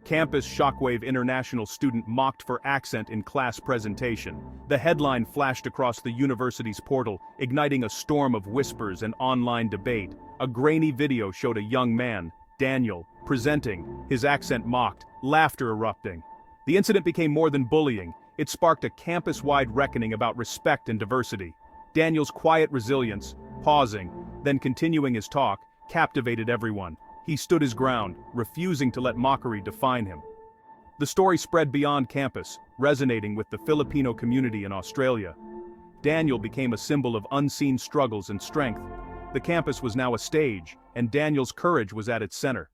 Campus Shockwave International student mocked for accent in class presentation. The headline flashed across the university's portal, igniting a storm of whispers and online debate. A grainy video showed a young man, Daniel, presenting, his accent mocked, laughter erupting. The incident became more than bullying. It sparked a campus-wide reckoning about respect and diversity. Daniel's quiet resilience, pausing, then continuing his talk, captivated everyone. He stood his ground, refusing to let mockery define him. The story spread beyond campus, resonating with the Filipino community in Australia. Daniel became a symbol of unseen struggles and strength. The campus was now a stage, and Daniel's courage was at its center.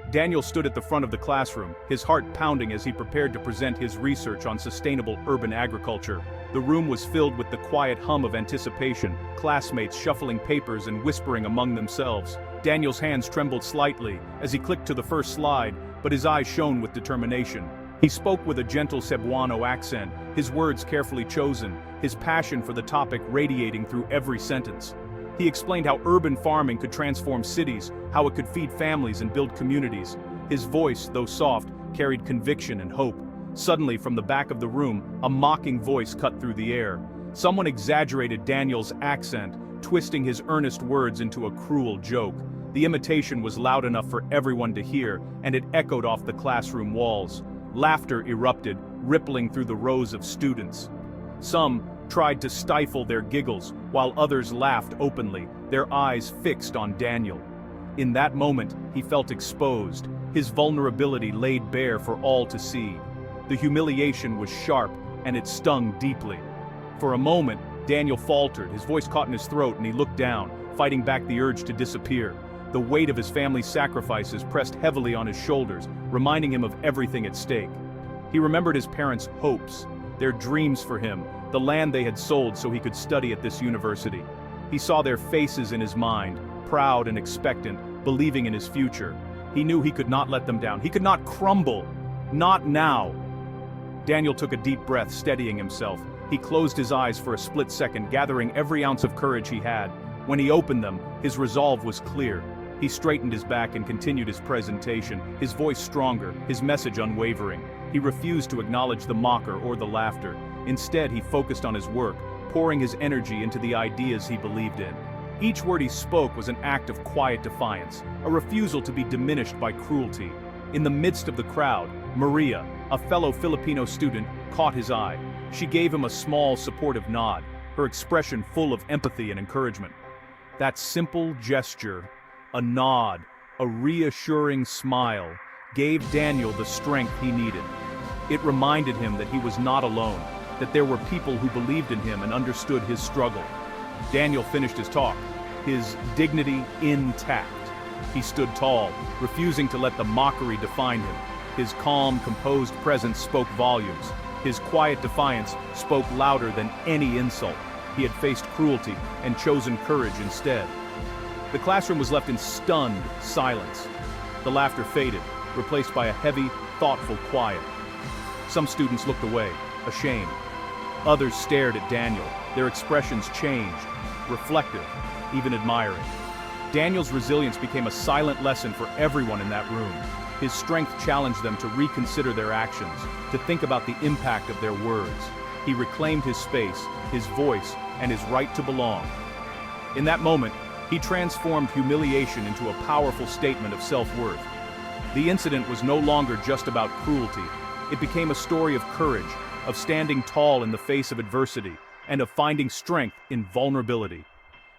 Daniel stood at the front of the classroom, his heart pounding as he prepared to present his research on sustainable urban agriculture. The room was filled with the quiet hum of anticipation, classmates shuffling papers and whispering among themselves. Daniel's hands trembled slightly as he clicked to the first slide, but his eyes shone with determination. He spoke with a gentle Cebuano accent, his words carefully chosen, his passion for the topic radiating through every sentence. He explained how urban farming could transform cities, how it could feed families and build communities. His voice, though soft, carried conviction and hope. Suddenly, from the back of the room, a mocking voice cut through the air. Someone exaggerated Daniel's accent, twisting his earnest words into a cruel joke. The imitation was loud enough for everyone to hear, and it echoed off the classroom walls. Laughter erupted, rippling through the rows of students. Some tried to stifle their giggles, while others laughed openly, their eyes fixed on Daniel. In that moment, he felt exposed, his vulnerability laid bare for all to see. The humiliation was sharp, and it stung deeply. For a moment, Daniel faltered, his voice caught in his throat, and he looked down, fighting back the urge to disappear. The weight of his family's sacrifices pressed heavily on his shoulders, reminding him of everything at stake. He remembered his parents' hopes, their dreams for him, the land they had sold so he could study at this university. He saw their faces in his mind, proud and expectant, believing in his future. He knew he could not let them down. He could not crumble. Not now. Daniel took a deep breath, steadying himself. He closed his eyes for a split second, gathering every ounce of courage he had. When he opened them, his resolve was clear. He straightened his back and continued his presentation, his voice stronger, his message unwavering. He refused to acknowledge the mocker or the laughter. Instead, he focused on his work, pouring his energy into the ideas he believed in. Each word he spoke was an act of quiet defiance, a refusal to be diminished by cruelty. In the midst of the crowd, Maria, a fellow Filipino student, caught his eye. She gave him a small, supportive nod, her expression full of empathy and encouragement. That simple gesture, a nod, a reassuring smile, gave Daniel the strength he needed. It reminded him that he was not alone, that there were people who believed in him and understood his struggle. Daniel finished his talk, his dignity intact. He stood tall, refusing to let the mockery define him. His calm, composed presence spoke volumes. His quiet defiance spoke louder than any insult. He had faced cruelty and chosen courage instead. The classroom was left in stunned silence. The laughter faded, replaced by a heavy, thoughtful quiet. Some students looked away, ashamed. Others stared at Daniel, their expressions changed, reflective, even admiring. Daniel's resilience became a silent lesson for everyone in that room. His strength challenged them to reconsider their actions, to think about the impact of their words. He reclaimed his space, his voice, and his right to belong. In that moment, he transformed humiliation into a powerful statement of self-worth. The incident was no longer just about cruelty. It became a story of courage, of standing tall in the face of adversity, and of finding strength in vulnerability.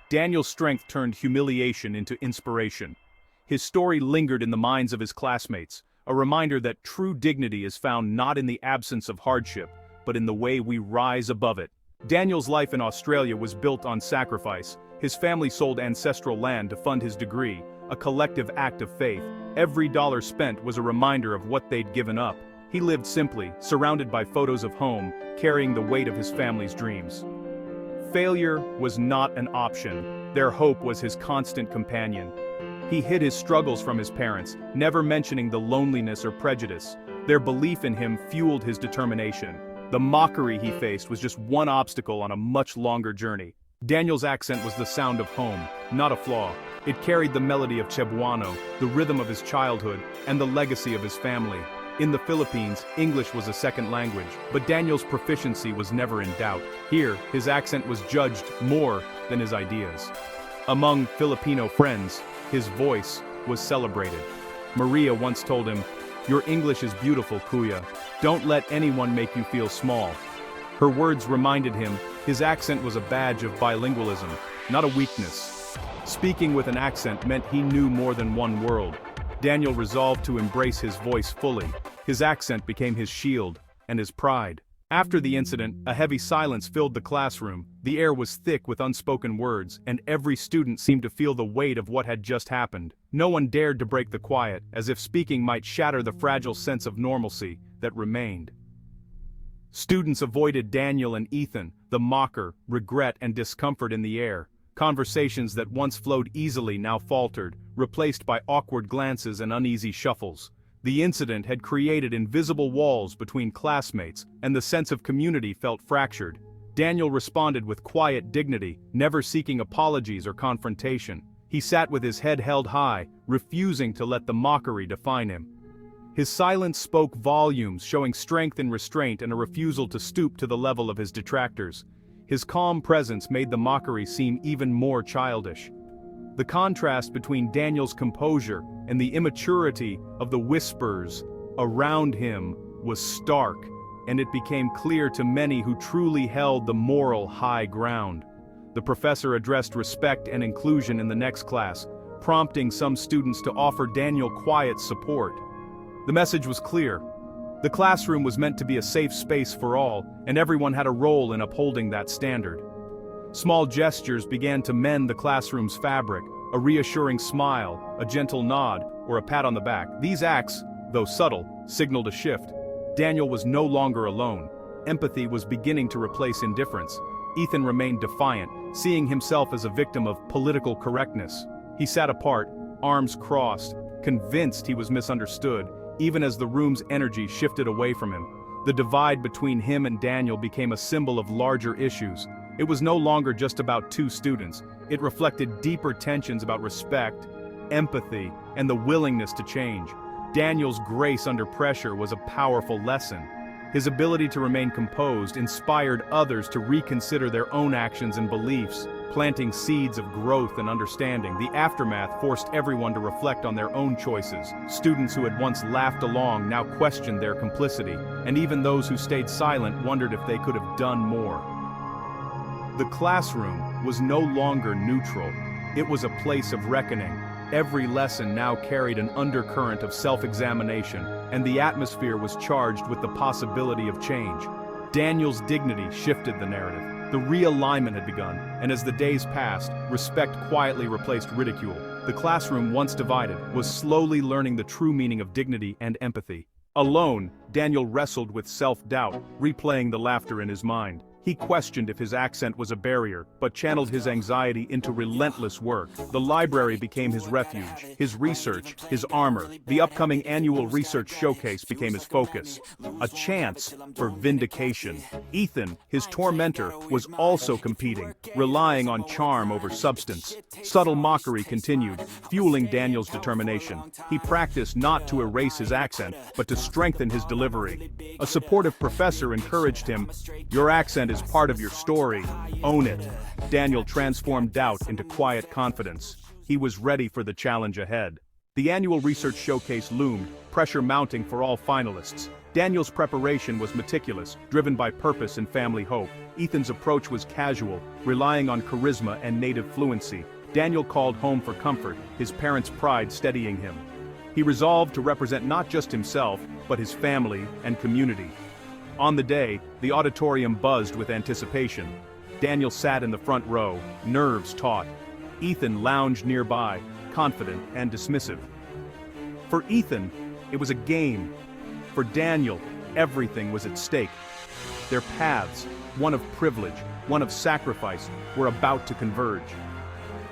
Daniel's strength turned humiliation into inspiration. His story lingered in the minds of his classmates, a reminder that true dignity is found not in the absence of hardship, but in the way we rise above it. Daniel's life in Australia was built on sacrifice. His family sold ancestral land to fund his degree, a collective act of faith. Every dollar spent was a reminder of what they'd given up. He lived simply, surrounded by photos of home, carrying the weight of his family's dreams. Failure was not an option. Their hope was his constant companion. He hid his struggles from his parents, never mentioning the loneliness or prejudice. Their belief in him fueled his determination. The mockery he faced was just one obstacle on a much longer journey. Daniel's accent was the sound of home, not a flaw. It carried the melody of Cebuano, the rhythm of his childhood, and the legacy of his family. In the Philippines, English was a second language, but Daniel's proficiency was never in doubt. Here, his accent was judged more than his ideas. Among Filipino friends, his voice was celebrated. Maria once told him, "Your English is beautiful, Kuya. Don't let anyone make you feel small." Her words reminded him his accent was a badge of bilingualism, not a weakness. Speaking with an accent meant he knew more than one world. Daniel resolved to embrace his voice fully. His accent became his shield and his pride. After the incident, a heavy silence filled the classroom. The air was thick with unspoken words, and every student seemed to feel the weight of what had just happened. No one dared to break the quiet, as if speaking might shatter the fragile sense of normalcy that remained. Students avoided Daniel and Ethan, the mocker, regret and discomfort in the air. Conversations that once flowed easily now faltered, replaced by awkward glances and uneasy shuffles. The incident had created invisible walls between classmates, and the sense of community felt fractured. Daniel responded with quiet dignity, never seeking apologies or confrontation. He sat with his head held high, refusing to let the mockery define him. His silence spoke volumes, showing strength and restraint and a refusal to stoop to the level of his detractors. His calm presence made the mockery seem even more childish. The contrast between Daniel's composure and the immaturity of the whispers around him was stark, and it became clear to many who truly held the moral high ground. The professor addressed respect and inclusion in the next class, prompting some students to offer Daniel quiet support. The message was clear. The classroom was meant to be a safe space for all, and everyone had a role in upholding that standard. Small gestures began to mend the classroom's fabric, a reassuring smile, a gentle nod, or a pat on the back. These acts, though subtle, signaled a shift. Daniel was no longer alone. Empathy was beginning to replace indifference. Ethan remained defiant, seeing himself as a victim of political correctness. He sat apart, arms crossed, convinced he was misunderstood, even as the room's energy shifted away from him. The divide between him and Daniel became a symbol of larger issues. It was no longer just about two students. It reflected deeper tensions about respect, empathy, and the willingness to change. Daniel's grace under pressure was a powerful lesson. His ability to remain composed inspired others to reconsider their own actions and beliefs, planting seeds of growth and understanding. The aftermath forced everyone to reflect on their own choices. Students who had once laughed along now questioned their complicity, and even those who stayed silent wondered if they could have done more. The classroom was no longer neutral. It was a place of reckoning. Every lesson now carried an undercurrent of self-examination, and the atmosphere was charged with the possibility of change. Daniel's dignity shifted the narrative. The realignment had begun, and as the days passed, respect quietly replaced ridicule. The classroom, once divided, was slowly learning the true meaning of dignity and empathy. Alone, Daniel wrestled with self-doubt, replaying the laughter in his mind. He questioned if his accent was a barrier, but channeled his anxiety into relentless work. The library became his refuge, his research, his armor. The upcoming annual research showcase became his focus, a chance for vindication. Ethan, his tormentor, was also competing, relying on charm over substance. Subtle mockery continued, fueling Daniel's determination. He practiced not to erase his accent, but to strengthen his delivery. A supportive professor encouraged him, "Your accent is part of your story. Own it." Daniel transformed doubt into quiet confidence. He was ready for the challenge ahead. The annual research showcase loomed, pressure mounting for all finalists. Daniel's preparation was meticulous, driven by purpose and family hope. Ethan's approach was casual, relying on charisma and native fluency. Daniel called home for comfort, his parents' pride steadying him. He resolved to represent not just himself, but his family and community. On the day, the auditorium buzzed with anticipation. Daniel sat in the front row, nerves taut. Ethan lounged nearby, confident and dismissive. For Ethan, it was a game. For Daniel, everything was at stake. Their paths, one of privilege, one of sacrifice, were about to converge.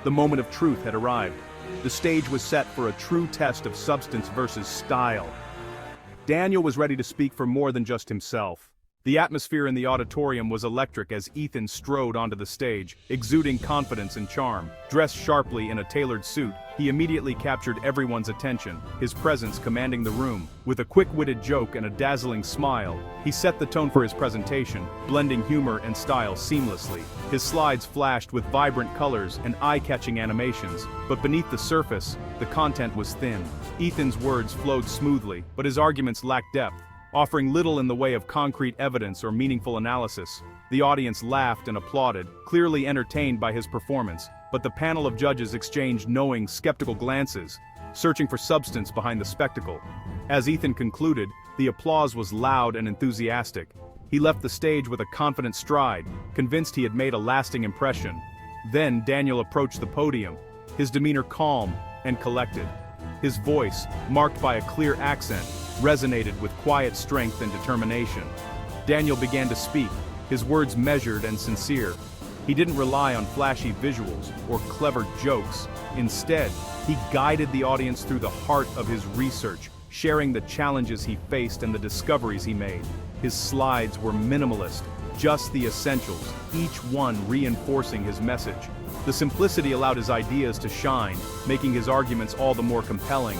The moment of truth had arrived. The stage was set for a true test of substance versus style. Daniel was ready to speak for more than just himself. The atmosphere in the auditorium was electric as Ethan strode onto the stage, exuding confidence and charm. Dressed sharply in a tailored suit, he immediately captured everyone's attention, his presence commanding the room. With a quick-witted joke and a dazzling smile, he set the tone for his presentation, blending humor and style seamlessly. His slides flashed with vibrant colors and eye-catching animations, but beneath the surface, the content was thin. Ethan's words flowed smoothly, but his arguments lacked depth, offering little in the way of concrete evidence or meaningful analysis. The audience laughed and applauded, clearly entertained by his performance, but the panel of judges exchanged knowing, skeptical glances, searching for substance behind the spectacle. As Ethan concluded, the applause was loud and enthusiastic. He left the stage with a confident stride, convinced he had made a lasting impression. Then Daniel approached the podium, his demeanor calm and collected. His voice, marked by a clear accent, resonated with quiet strength and determination. Daniel began to speak, his words measured and sincere. He didn't rely on flashy visuals or clever jokes. Instead, he guided the audience through the heart of his research, sharing the challenges he faced and the discoveries he made. His slides were minimalist, just the essentials, each one reinforcing his message. The simplicity allowed his ideas to shine, making his arguments all the more compelling.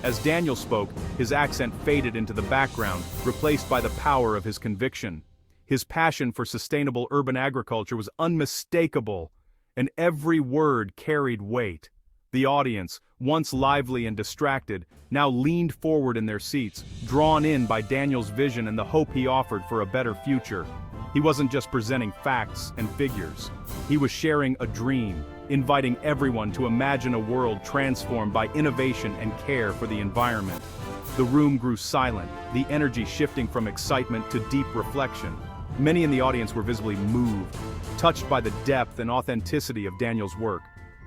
As Daniel spoke, his accent faded into the background, replaced by the power of his conviction. His passion for sustainable urban agriculture was unmistakable, and every word carried weight. The audience, once lively and distracted, now leaned forward in their seats, drawn in by Daniel's vision and the hope he offered for a better future. He wasn't just presenting facts and figures. He was sharing a dream, inviting everyone to imagine a world transformed by innovation and care for the environment. The room grew silent, the energy shifting from excitement to deep reflection. Many in the audience were visibly moved, touched by the depth and authenticity of Daniel's work.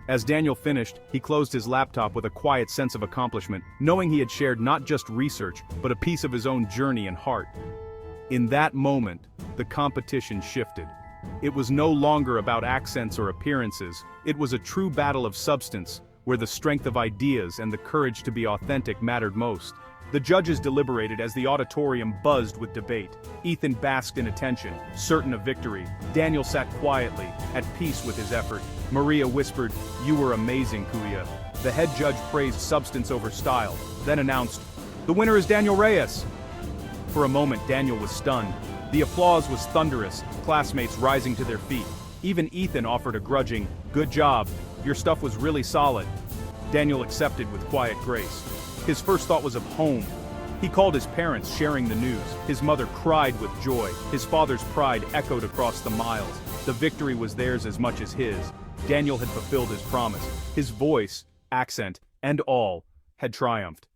As Daniel finished, he closed his laptop with a quiet sense of accomplishment, knowing he had shared not just research, but a piece of his own journey and heart. In that moment, the competition shifted. It was no longer about accents or appearances. It was a true battle of substance, where the strength of ideas and the courage to be authentic mattered most. The judges deliberated as the auditorium buzzed with debate. Ethan basked in attention, certain of victory. Daniel sat quietly, at peace with his effort. Maria whispered, "You were amazing, Kuya." The head judge praised substance over style, then announced, "The winner is Daniel Reyes." For a moment, Daniel was stunned. The applause was thunderous, classmates rising to their feet. Even Ethan offered a grudging, "Good job, your stuff was really solid." Daniel accepted with quiet grace. His first thought was of home. He called his parents, sharing the news. His mother cried with joy. His father's pride echoed across the miles. The victory was theirs as much as his. Daniel had fulfilled his promise. His voice, accent, and all had triumphed.